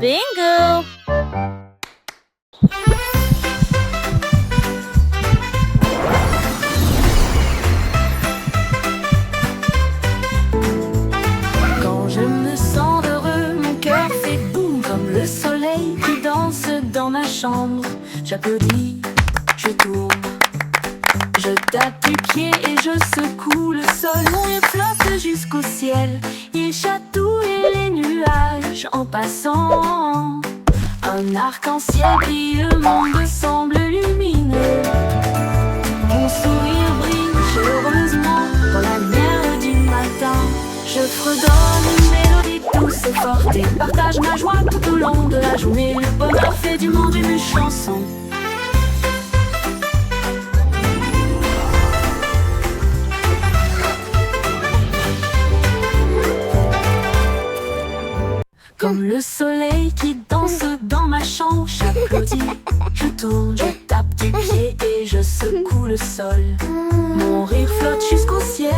Bingo! Quand je me sens heureux, mon cœur fait boum comme le soleil qui danse dans ma chambre. J'applaudis, je tourne, je tape du pied et je secoue le sol. Mon rire flotte jusqu'au ciel, il chatouille les nuages en passant. Un arc-en-ciel brille, le monde semble lumineux. Mon sourire brille chaleureusement dans la lumière du matin. Je fredonne une mélodie douce et forte et partage ma joie tout au long de la journée. Le bonheur fait du monde une chanson. Comme le soleil qui danse dans ma chambre, j'applaudis, je tourne, je tape du pied et je secoue le sol. Mon rire flotte jusqu'au ciel,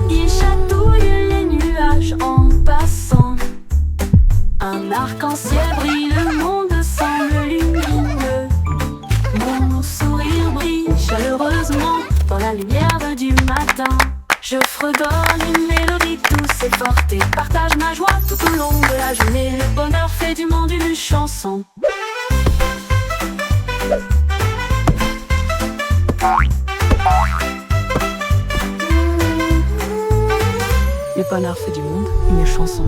il chatouille les nuages en passant. Un arc-en-ciel brille, le monde semble lumineux. Mon sourire brille chaleureusement dans la lumière du matin. Je fredonne une mélodie douce et forte et partage ma joie tout au long de la journée. Le bonheur fait du monde une chanson. Le bonheur fait du monde une chanson.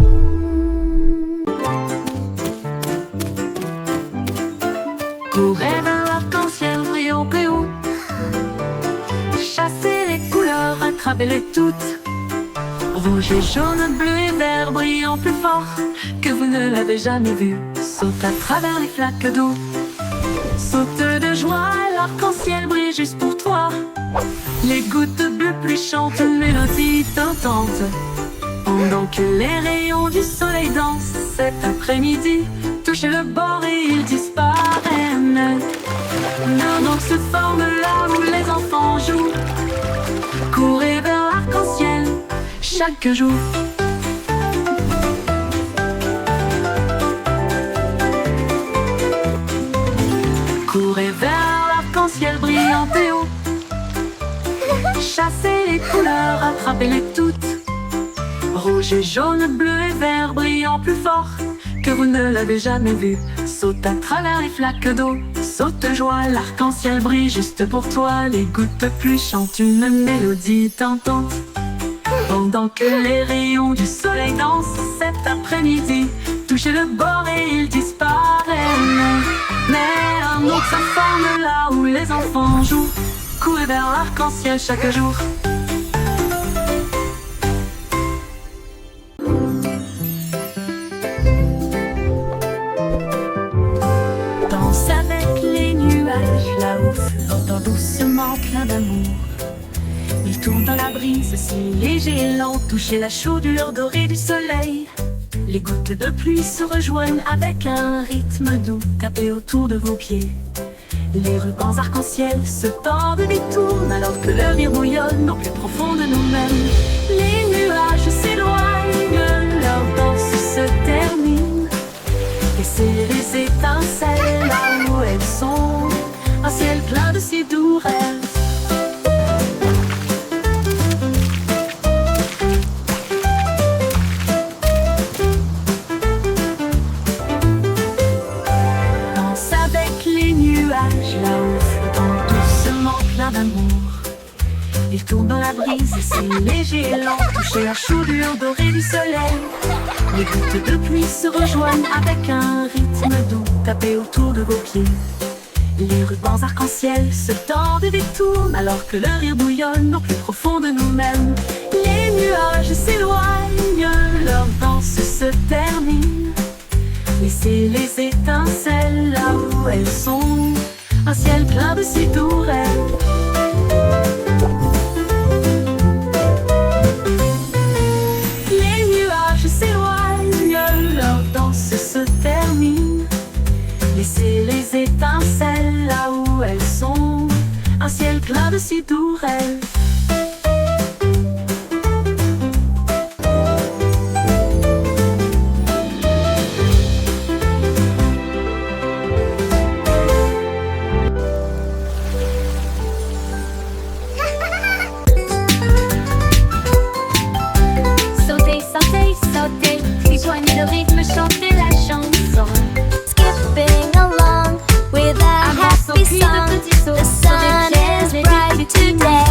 Courez vers l'arc-en-ciel brillant plus haut. Chassez les couleurs, attrapez-les toutes. Rouge et jaune, bleu et vert brillant plus fort que vous ne l'avez jamais vu. Saute à travers les flaques d'eau. Saute de joie, l'arc-en-ciel brille juste pour toi. Les gouttes bleues pluie chantent une mélodie tentante. Pendant que les rayons du soleil dansent cet après-midi, touchez le bord et ils disparaissent. Donc se forme là où les enfants jouent. Courez vers l'arc-en-ciel chaque jour. Courez vers l'arc-en-ciel brillant et haut. Chassez les couleurs, attrapez-les toutes. Rouge et jaune, bleu et vert brillant plus fort que vous ne l'avez jamais vu. Saute à travers les flaques d'eau. Saute de joie, l'arc-en-ciel brille juste pour toi. Les gouttes de pluie chantent une mélodie tentante. Pendant que les rayons du soleil dansent cet après-midi, touchez le bord et ils disparaissent. Mais un autre se forme là où les enfants jouent. Courez vers l'arc-en-ciel chaque jour. Danse avec les nuages là-haut, flottant doucement plein d'amour. Il tourne dans la brise, si léger et lent, toucher la chaudure dorée du soleil. Les gouttes de pluie se rejoignent avec un rythme doux, tapez autour de vos pieds. Les rubans arc-en-ciel se tordent et détournent alors que leur rire bouillonne au plus profond de nous-mêmes. Les nuages s'éloignent, leur danse se termine. Laissez les étincelles là où elles sont, un ciel plein de si doux rêves. Là-haut, flottant doucement plein d'amour. Il tourne dans la brise, c'est léger et lent, toucher la chaudure dorée du soleil. Les gouttes de pluie se rejoignent avec un rythme doux, tapez autour de vos pieds. Les rubans arc-en-ciel se tordent et détournent alors que leur rire bouillonne au plus profond de nous-mêmes. Les nuages s'éloignent, leur danse se termine. Laissez les étincelles là où elles sont, un ciel plein de si doux rêves. Les nuages s'éloignent, leur danse se termine. Laissez les étincelles là où elles sont, un ciel plein de si doux rêves. Rejoignez le rythme, chantez la chanson. Skipping along with a Avance au happy cri de song. petits sauts The sur sun des pierres is et bright des petits today.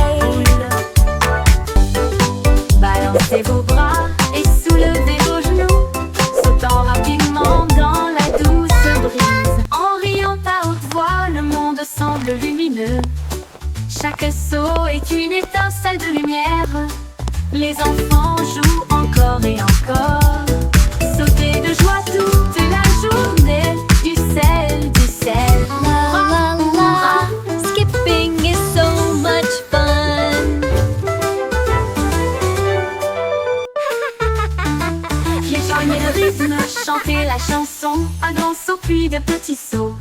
Balancez vos bras et soulevez vos genoux, sautant rapidement dans la douce brise. En riant à haute voix, le monde semble lumineux. Chaque saut est une étincelle de lumière. Les enfants jouent encore et encore. Sautez de joie toute la journée. Du sel, du sel. La la la, skipping is so much fun. Rejoignez le rythme, chantez la chanson. Un grand saut puis de petits sauts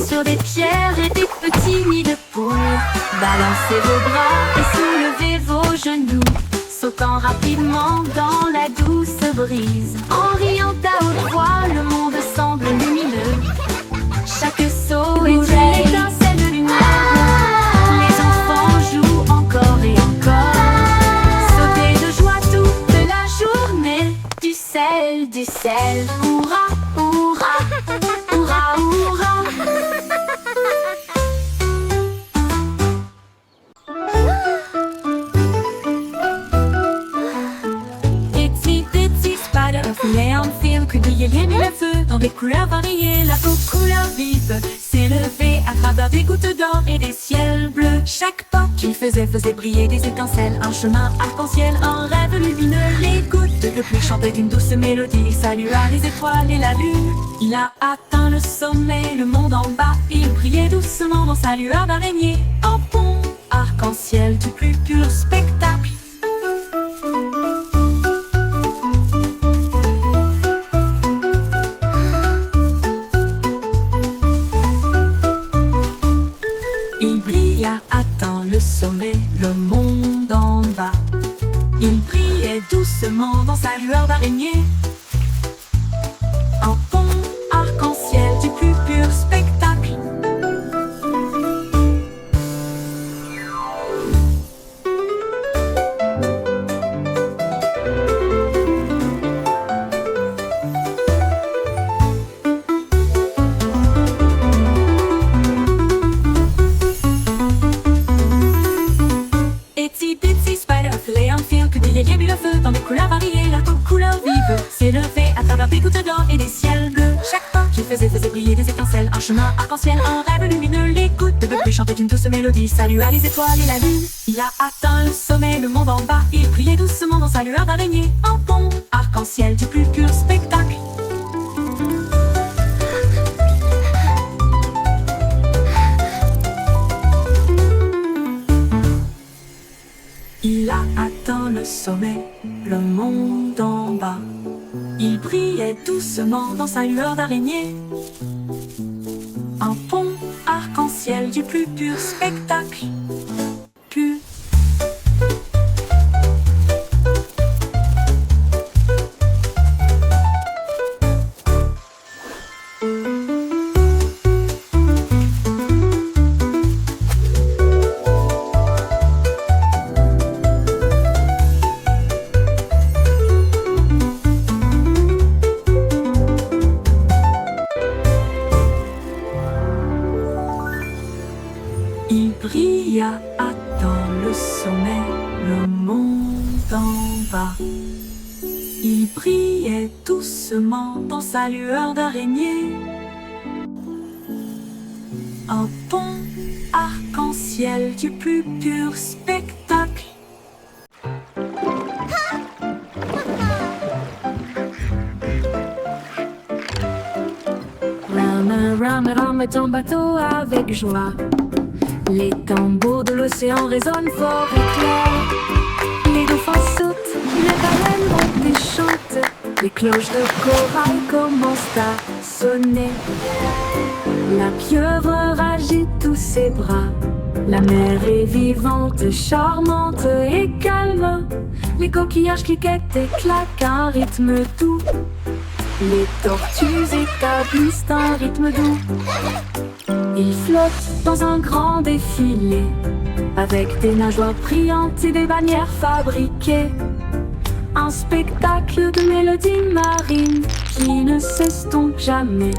sur des pierres et des petits nids de poules. Balancez vos bras et soulevez vos genoux, sautant rapidement dans la douce brise. En riant à haute voix, le monde semble lumineux. Chaque saut est une étincelle de lumière. Les enfants jouent encore et encore. Sautez de joie toute la journée. Du sel, du sel. Hurrah, hurrah, hurrah, hurrah. Mais en film que brillait bien le feu dans des couleurs variées, la peau couleur vive s'élevait à travers des gouttes d'or et des ciels bleus. Chaque pas qu'il faisait briller des étincelles, un chemin arc-en-ciel, un rêve lumineux. Les gouttes de pluie chantaient d'une douce mélodie, il salua les étoiles et la lune. Il a atteint le sommet, le monde en bas, il brillait doucement dans sa lueur d'araignée. En pont arc-en-ciel du plus pur spectacle. Il brilla, atteint le sommet, le monde en bas. Il brillait doucement dans sa lueur d'araignée. Un pont arc-en-ciel du plus pur spectacle. Il y a eu le feu dans des couleurs variées, la couleur vive s'élevait à travers des gouttes d'or et des ciels bleus. Chaque pas qu'il faisait briller des étincelles, un chemin arc-en-ciel, un rêve lumineux. Les gouttes de pluie chantaient une douce mélodie, salua les étoiles et la lune. Il a atteint le sommet, le monde en bas, il brillait doucement dans sa lueur d'araignée. Un pont arc-en-ciel du plus pur spectacle. Il a atteint le sommet, le monde en bas. Il brillait doucement dans sa lueur d'araignée. Un pont arc-en-ciel du plus pur spectacle. Pur. Il brilla, atteint le sommet, le monde en bas. Il brillait doucement dans sa lueur d'araignée. Un pont arc-en-ciel du plus pur spectacle. Rame ton bateau avec joie. Les tambours de l'océan résonnent fort et clair. Les dauphins sautent, les baleines montent et chantent. Les cloches de corail commencent à sonner. La pieuvre agite tous ses bras. La mer est vivante, charmante et calme. Les coquillages cliquettent et claquent un rythme doux. Les tortues établissent un rythme doux. Ils flottent dans un grand défilé, avec des nageoires brillantes et des bannières fabriquées. Un spectacle de mélodies marines qui ne s'estompe jamais.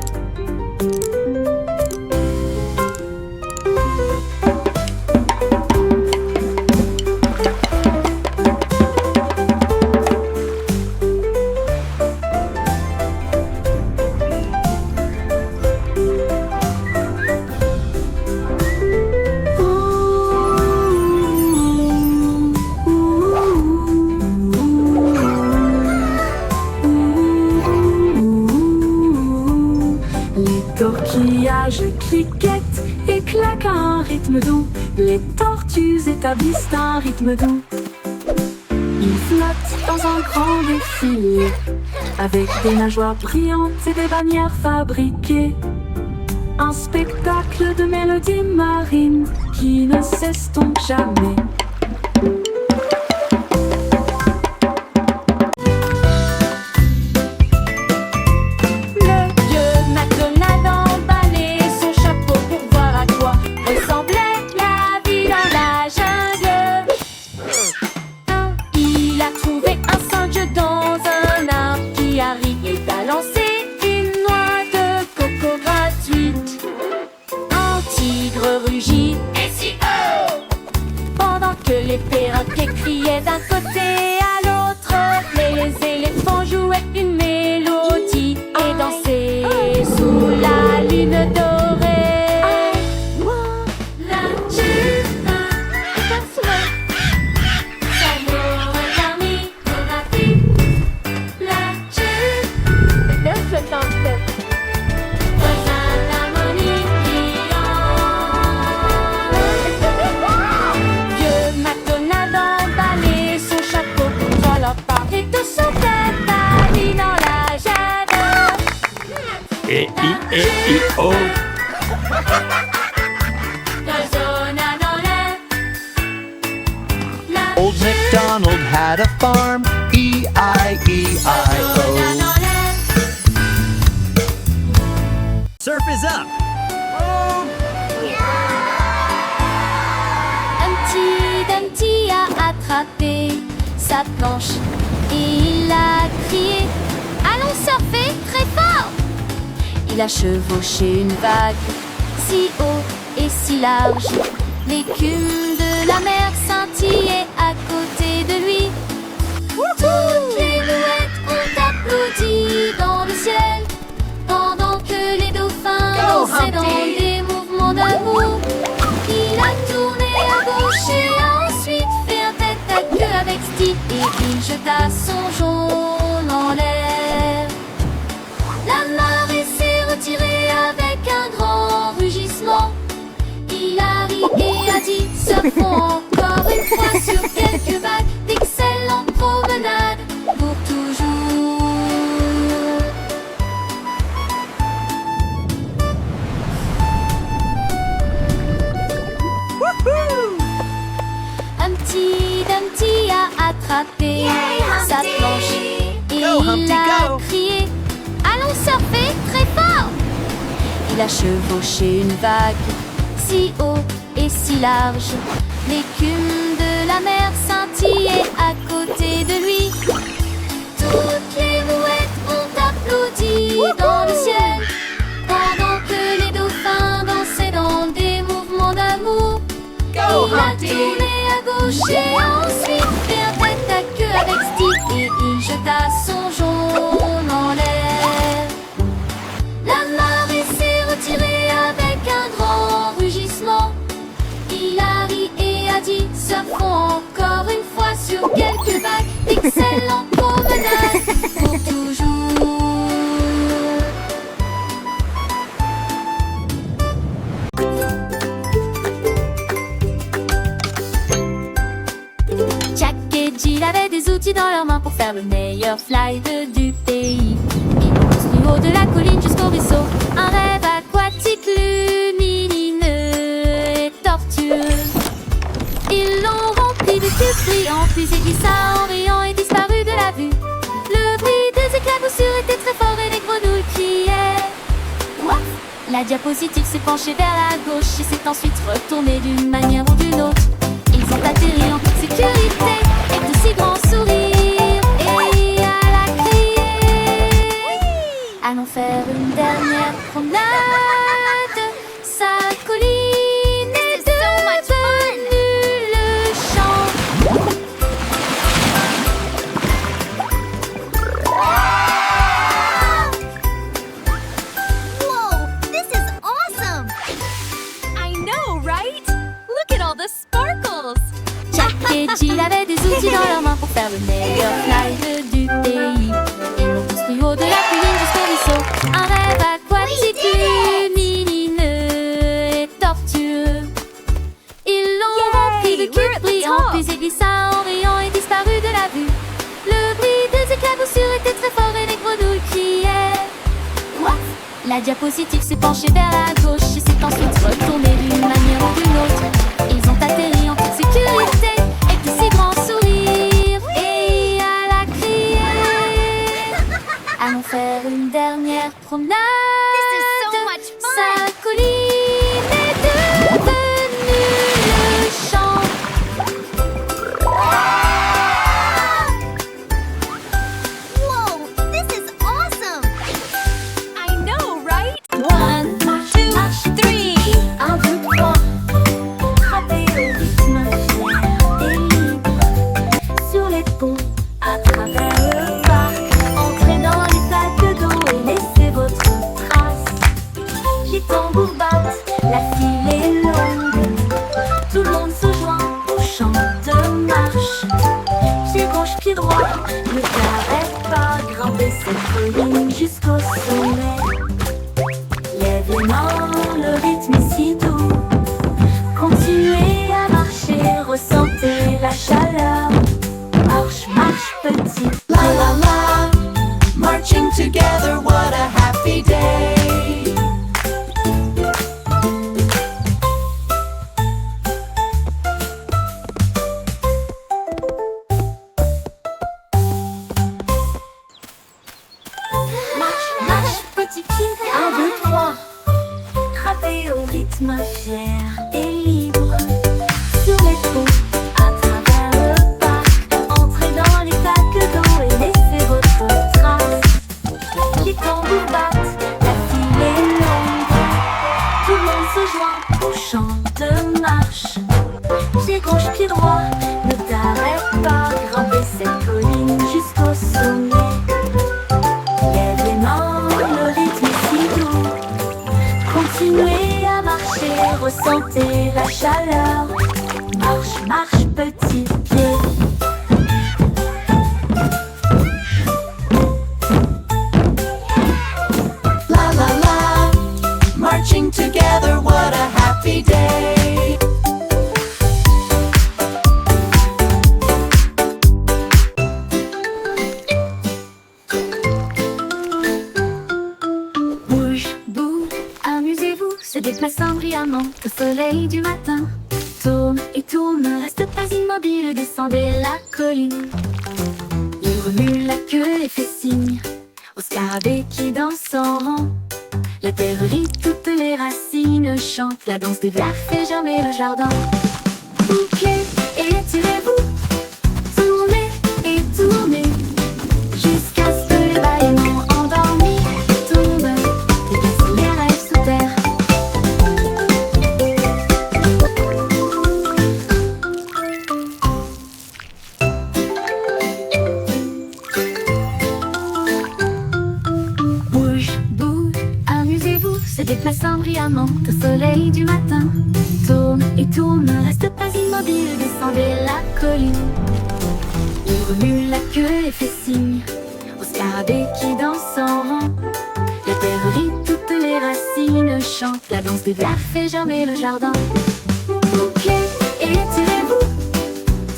Tortillages cliquettent et claquent à un rythme doux. Les tortues établissent un rythme doux. Ils flottent dans un grand défilé avec des nageoires brillantes et des bannières fabriquées. Un spectacle de mélodies marines qui ne s'estompe jamais. Les perroquets criaient d'un côté à l'autre, les éléphants jouaient une mélodie et dansaient sous la lune dorée. La lune s'amour parmi la E-I-E-I-O. Old MacDonald had a farm, E-I-E-I-O. Surf is up! Humpty Dumpty a attrapé sa planche et il a crié: allons surfer très fort! Il a chevauché une vague si haut et si large. L'écume de la mer scintillait à côté de lui. Toutes les mouettes ont applaudi dans le ciel pendant que les dauphins dansaient dans des mouvements d'amour. Il a tourné à gauche et ensuite fait un tête à queue avec style et il jeta son jaune en l'air. La marée s'est retirée avec un grand rugissement. Il a ri et a dit: surfons encore une fois sur quelques vagues. D'excellentes promenades pour toujours. Humpty Dumpty a attrapé sa planche et il a crié: allons surfer très fort! Il a chevauché une vague si haut et si large. L'écume de la mer scintillait à côté de lui. Toutes les mouettes ont applaudi dans le ciel pendant que les dauphins dansaient dans des mouvements d'amour. Il a tourné à gauche et ensuite fait un tête à queue avec style et il jeta son jaune en l'air. La marée s'est retirée avec un grand rugissement. Il a ri et a dit: surfons encore une fois sur quelques vagues. D'excellentes promenades pour toujours. Jack et Jill avaient des outils dans leurs mains pour faire le meilleur slide du pays. Ils poussent du haut de la colline jusqu'au ruisseau. Un rêve aquatique lumineux et tortueux. Ils l'ont rempli de tubes brillants, puis il glissa en riant et disparut de la vue. Le bruit des éclaboussures était très fort et les grenouilles criaient: what? La diapositive s'est penchée vers la gauche et s'est ensuite retournée d'une manière ou d'une autre. Ils ont atterri en toute sécurité, avec de si grands sourires et La diapositive s'est penchée vers la gauche et s'est ensuite retournée d'une manière ou d'une autre. Ils ont atterri en toute sécurité et puis si grand sourire. Et elle a crié: allons faire une dernière promenade. Sa colline est devenue le champ. Whoa, this is awesome! I know, right? 1, 2, 3. 1, 2, 3. Frapper au rythme fier et libre. Sur les ponts, à travers le parc. Entrez dans les flaques d'eau et laissez votre trace. Les tambours battent, la file est longue. Tout le monde se joint au chant de marche. Pied gauche, pied droit, ne t'arrête pas. Grimper cette colline jusqu'au sommet. Lève les mains, le rythme est si doux. Continuez à marcher, ressentez la chaleur. Marche, marche petit. La la la, marching together, what a happy day. Marche, marche, petit pied. 1, 2, 3. Frappez au rythme fier et libre. Sur les ponts, à travers le parc. Entrez dans les flaques d'eau et laissez votre trace. Les tambours battent, la file est longue. Tout le monde se joint au chant de marche. Pied gauche, pied droit, ne t'arrête pas. Grimper cette colline jusqu'au sommet. Lève les mains, le rythme est si doux. Continuez à marcher, ressentez la chaleur. Marche, marche, petit pied. La la la, marching together, what a happy day. Bouge, bouge, amusez-vous, se déplaçant brillamment au soleil du matin. Tourne et tourne, ne reste pas immobile, descendez la colline. Il remue la queue et fait signe au scarabée qui danse en rang. La terre rit, toutes les racines chantent, la danse des vers fait germer le jardin. Bouquez et tirez-vous, tournez et tournez, jusqu'à ce que les bâillements endormis tombent et cassent les rêves sous terre. Bouge, bouge, amusez-vous, se déplaçant brillamment au soleil du matin. Tourne et tourne, ne reste pas immobile, descendez la colline. Il remue la queue et fait signe au scarabée qui danse en rang. La terre rit, toutes les racines chantent, la danse des vers fait germer le jardin. Bouquez et tirez-vous,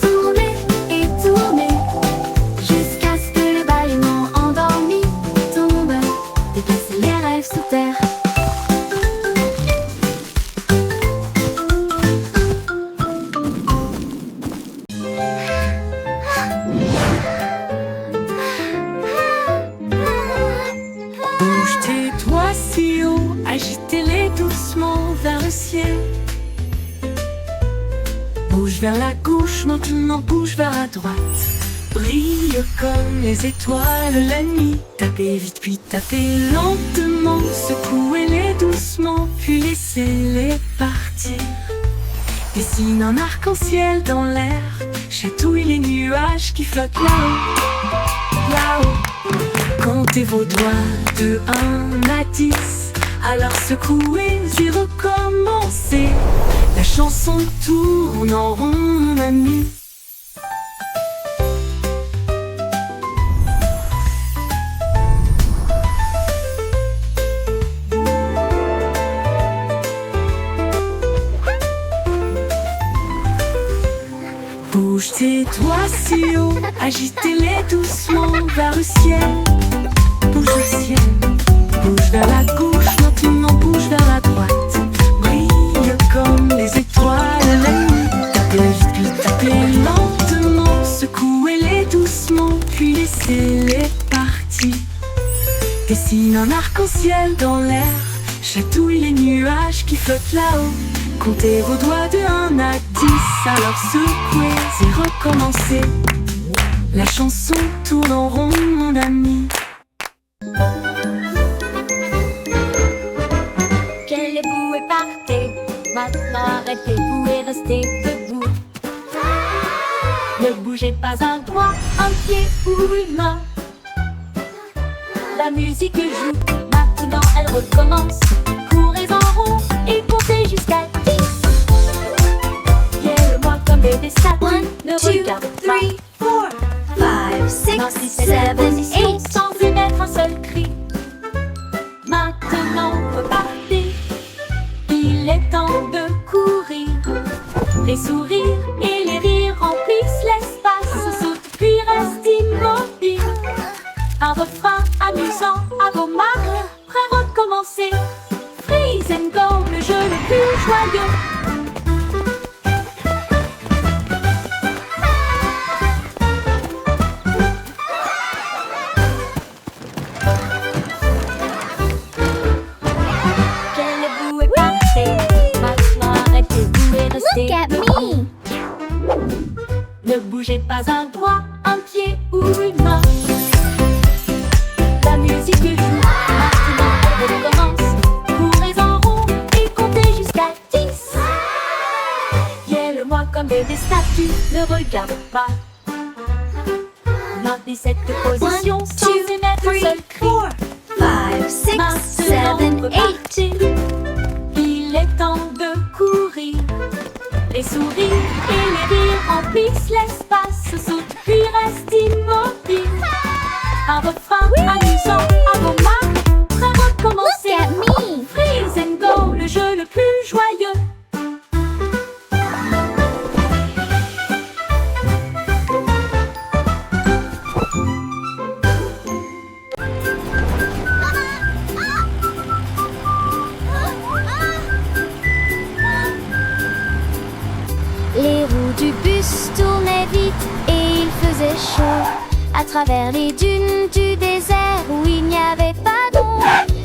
tournez et tournez, jusqu'à ce que les bâillements endormis tombent et cassent les rêves sous terre. Bouge tes doigts si haut, agitez-les doucement vers le ciel. Bouge vers la gauche, maintenant bouge vers la droite. Brille comme les étoiles la nuit. Tapez vite puis tapez lentement. Secouez-les doucement puis laissez-les partir. Dessine un arc-en-ciel dans l'air. Chatouille les nuages qui flottent là-haut, là-haut. Comptez vos doigts de 1 à 10. Alors secouez et recommencez. La chanson tourne en rond, mon ami. Bouge tes doigts si haut, agitez-les doucement vers le ciel. Bouge au ciel, Bouge vers la gauche, maintenant bouge vers la droite. Brille comme les étoiles la nuit. Tapez vite, puis tapez lentement. Secouez-les doucement, puis laissez-les partir. Dessine un arc-en-ciel dans l'air. Chatouille les nuages qui flottent là-haut. Comptez vos doigts de 1 à 10. Alors secouez et recommencez. La chanson tourne en rond, mon ami. Levez-vous et partez. Maintenant arrêtez-vous et restez debout. Ne bougez pas un doigt, un pied ou une main. La musique joue, maintenant elle recommence. Courez en rond et comptez jusqu'à 10. Gueule-moi comme des statues, ne regarde pas. 5, 6, 7, 8. Sans émettre un seul cri. Maintenant repartez. Il est temps de courir. Les sourires et les rires remplissent l'espace. Saute puis reste immobile. Un refrain amusant à vos marques. Prêt à recommencer. Freeze and go, le jeu le plus joyeux. Levez-vous et partez. Maintenant arrêtez-vous et restez Look at debout. me. Ne bougez pas un doigt, un pied ou une main. La musique joue, maintenant elle recommence. Courez en rond et comptez jusqu'à 10. Gueule-moi comme des statues, ne regarde pas. Maintenez cette position sans émettre un seul cri. 5, 6, 7, Maintenant 8. repartez. Il est temps de courir. Les sourires et les rires remplissent l'espace. Saute puis reste immobile. Un refrain amusant à vos marques. Prêt à recommencer. Look at me. Freeze and go, le jeu le plus joyeux. Les roues du bus tournaient vite et il faisait chaud. À travers les dunes du désert où il n'y avait pas d'ombre,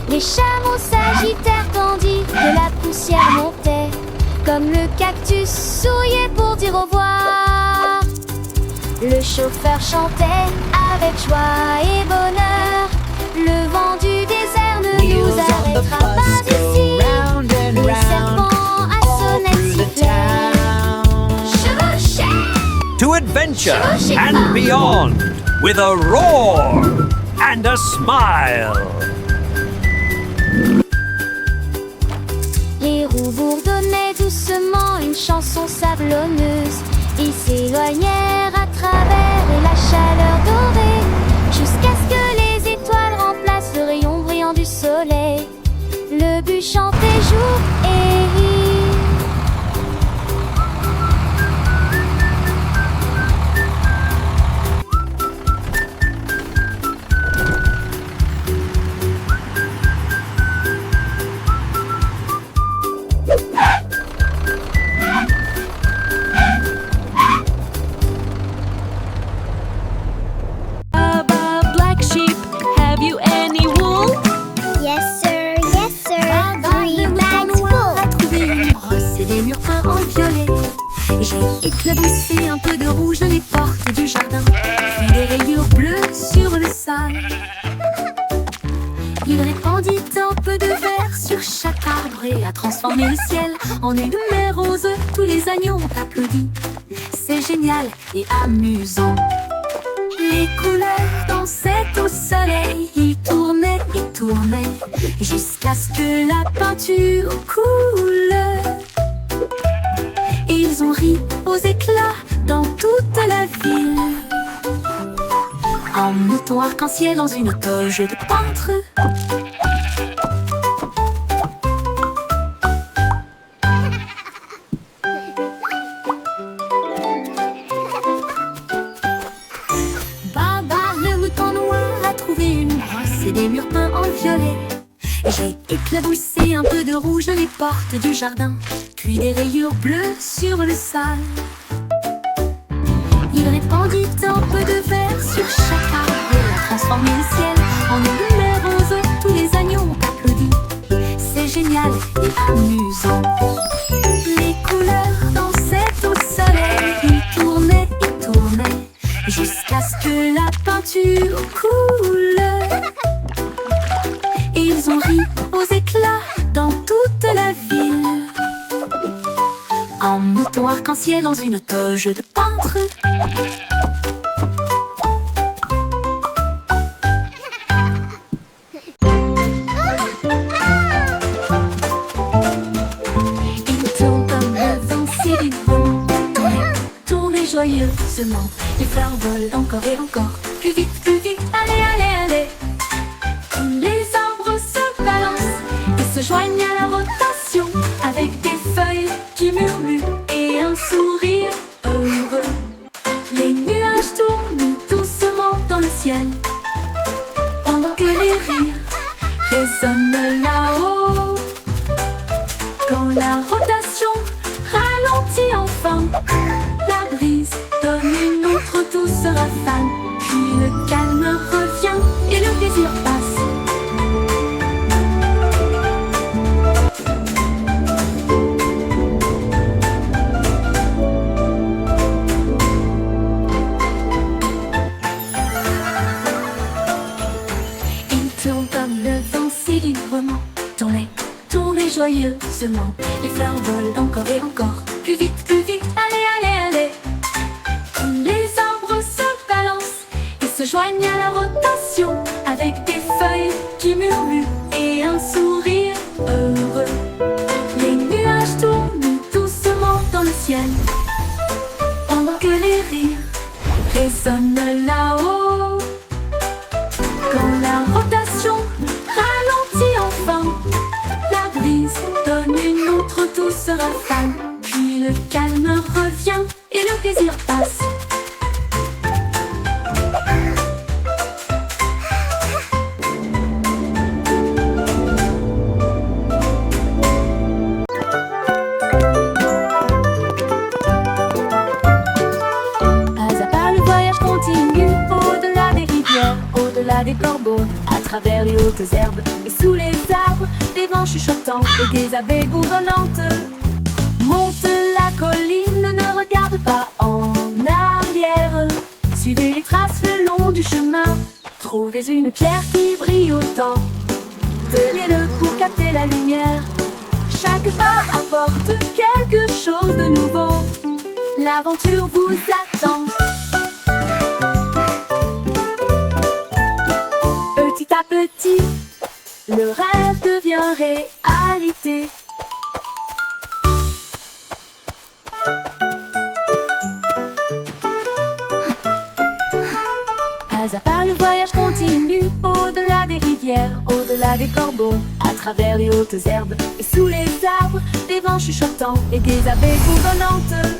les chameaux s'agitèrent tandis que la poussière montait. Comme le cactus souriait pour dire au revoir. Le chauffeur chantait avec joie et bonheur. Le vent du désert ne nous arrêtera pas ici. Le serpent à sonnette sifflait. To adventure and beyond with a roar and a smile. Les roues bourdonnaient doucement une chanson sablonneuse. Ils s'éloignèrent à travers la chaleur dorée, jusqu'à ce que les étoiles remplacent le rayon brillant du soleil. Le bus chantait jour et nuit. Black sheep, have you any wool? Yes, sir. Yes, sir. Le 3 mouton bags noir a full. trouvé une brosse et des murs peints en violet. J'ai éclaboussé un peu de rouge dans les portes du jardin, puis des rayures bleues sur le sol. Il répandit un peu de vert sur chaque arbre et a transformé le ciel en une mer rose. Tous les agneaux ont applaudi. C'est génial et amusant. Les couleurs dansaient au soleil. Ils tournaient et tournaient jusqu'à ce que la peinture coule. Ils ont ri aux éclats dans toute la ville. Un mouton arc-en-ciel dans une toge de peintre. Baba, le mouton noir a trouvé une brosse et des murs peints en violet. Et j'ai éclaboussé un peu de rouge dans les portes du jardin, puis des rayures bleues sur le sol. Il répandit un peu de vert sur chaque arbre et a transformé le ciel en une mer rose. Tous les agneaux ont applaudi. C'est génial et amusant. Les couleurs dansaient au soleil. Ils tournaient et tournaient jusqu'à ce que la peinture coule. Et ils ont ri aux éclats dans toute la ville. Un mouton arc-en-ciel dans une toge de peintre. Il tourne comme le vent, c'est du vent. Tournez joyeusement. Les fleurs volent encore et encore. Plus vite, allez, allez, allez. Les arbres se balancent et se joignent à la rotation avec des feuilles qui murmurent et un sourire heureux. Les nuages tournent doucement dans le ciel pendant que les rires résonnent là-haut. Quand la rotation ralentit enfin, la brise donne une autre douce rafale. Puis le calme revient et le plaisir passe. Tournez joyeusement. Les fleurs volent encore et encore. Plus vite, allez, allez, allez. Les arbres se balancent et se joignent à la rotation avec des feuilles qui murmurent et un sourire heureux. Les nuages tournent doucement dans le ciel pendant que les rires résonnent là-haut. Quand la rotation ralentit enfin, la brise donne une autre douce rafale. Puis le calme revient et le plaisir passe. Pas à pas le voyage continue au-delà des rivières, au-delà des corbeaux, à travers les hautes herbes et sous les arbres, des vents chuchotants et des abeilles bourdonnantes. Monte la colline, ne regarde pas en arrière. Suivez les traces le long du chemin. Trouvez une pierre qui brille autant. Tenez-le pour capter la lumière. Chaque pas apporte quelque chose de nouveau. L'aventure vous attend. Petit à petit, le rêve devient réalité. Pas à pas, le voyage continue au-delà des rivières, au-delà des corbeaux, à travers les hautes herbes et sous les arbres, des vents chuchotants et des abeilles bourdonnantes.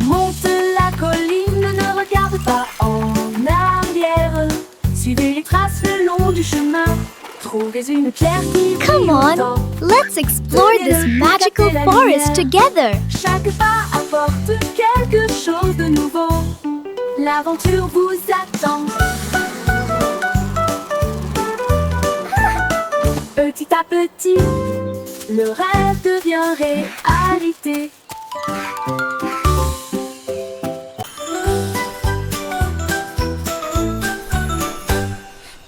Monte la colline, ne regarde pas en arrière. Suivez les traces le long du chemin. Trouvez une pierre qui brille Come on, autant. let's explore this magical forest together. Chaque pas apporte quelque chose de nouveau. L'aventure vous attend. Petit à petit, le rêve devient réalité.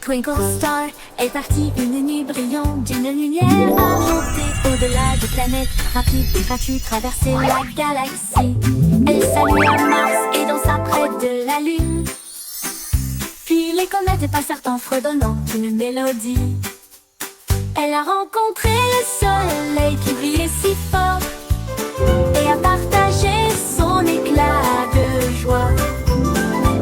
Twinkle Star est partie une nuit brillante d'une lumière argentée. Au-delà des planètes, rapide et gratuit, traverser la galaxie. Elle salua Mars et dansa près de la Lune. Puis les comètes passèrent en fredonnant une mélodie. Elle a rencontré le soleil qui brillait si fort et a partagé son éclat de joie.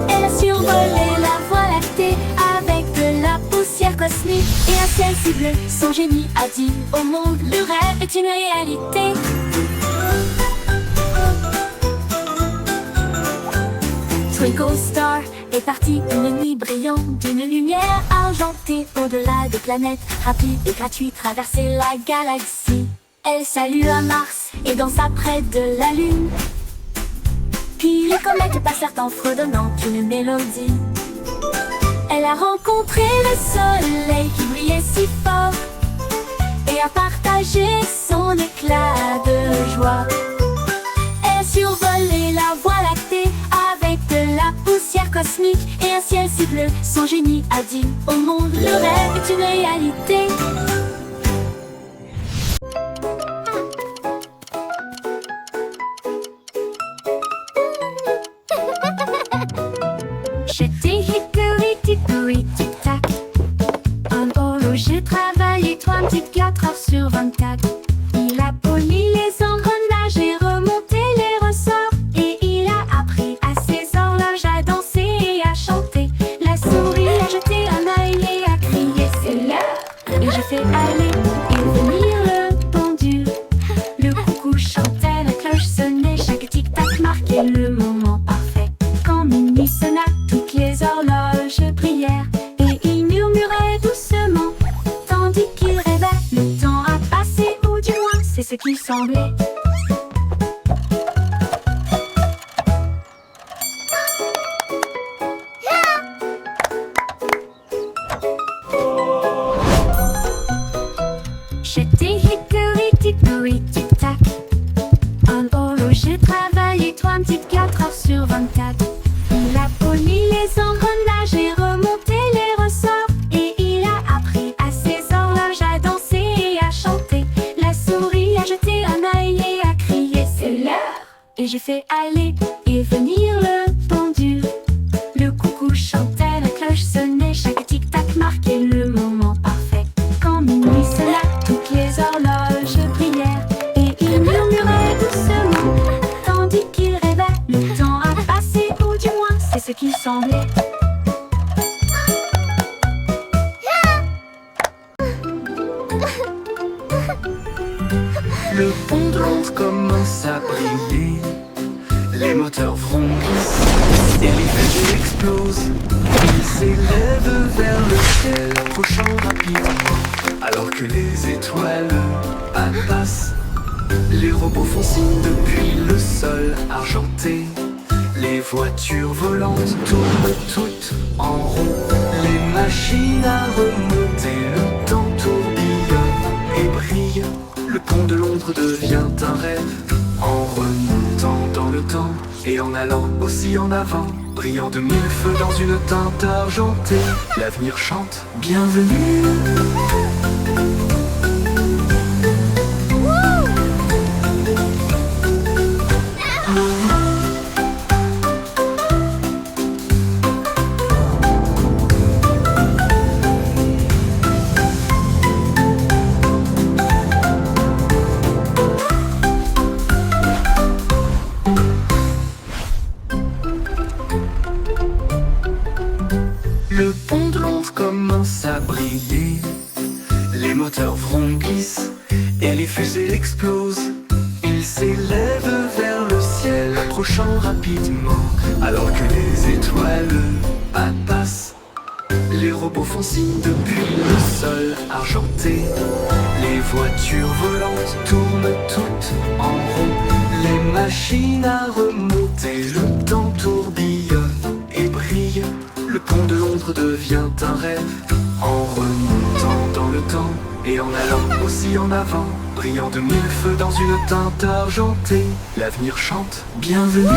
Elle a survolé la voie lactée avec de la poussière cosmique et un ciel si bleu. Son génie a dit au monde, le rêve est une réalité. Twinkle Star est partie une nuit brillante d'une lumière argentée au-delà des planètes, rapide et gratuite, traverser la galaxie. Elle salua Mars et dansa près de la Lune. Puis les comètes passèrent en fredonnant une mélodie. Elle a rencontré le soleil qui brillait si fort et a partagé son éclat de joie. Elle survolait la voie lactée avec de la poussière cosmique et un ciel si bleu. Son génie a dit au monde, le rêve est une réalité. J'étais hickory dickory tic-tac. Un horloger travaillait 24 heures sur 24. Il a poli les engrenages et remonté les ressorts. Et il a appris à ses horloges à danser et à chanter. La souris a jeté un œil et a crié c'est l'heure. Et j'ai fait aller et venir le pendule. Le coucou chantait, la cloche sonnait, chaque tic-tac marquait le moment parfait. Quand minuit sonna, toutes les horloges brillèrent et il murmurait doucement, tandis qu'il rêvait. Le temps a passé, ou du moins c'est ce qu'il semblait. J'étais hickory dickory tic-tac. Un horloger travaillait 24 heures sur 24. Il a poli les engrenages et remonté les ressorts. Et il a appris à ses horloges à danser et à chanter. La souris a jeté un œil et a crié c'est l'heure. Et j'ai fait aller et venir le pendule. Le coucou chantait, la cloche sonnait, chaque tic-tac marquait le moment parfait. Quand minuit sonna, toutes les horloges brillèrent et il murmurait doucement, tandis qu'il rêvait. Le temps a passé, ou du moins c'est ce qu'il semblait. Le pont de Londres commence à briller. Les moteurs vrombissent et les fusées explosent. Ils s'élèvent vers le ciel, approchant rapidement, alors que les étoiles passent. Les robots font signe depuis le sol argenté. Les voitures volantes tournent toutes en rond. Les machines à remonter, le temps tourbillonne et brille. Le pont de Londres devient un rêve en remontant dans le temps et en allant aussi en avant, brillant de mille feux dans une teinte argentée. L'avenir chante, bienvenue. Le pont de Londres commence à briller. Les moteurs vrombissent et les fusées explosent. Ils s'élèvent vers le ciel, approchant rapidement, alors que les étoiles passent. Les robots font signe depuis le sol argenté. Les voitures volantes tournent toutes en rond. Les machines à remonter, le temps tourbillonne et brille. Le pont de Londres devient un rêve en remontant dans le temps et en allant aussi en avant, brillant de mille feux dans une teinte argentée. L'avenir chante, bienvenue.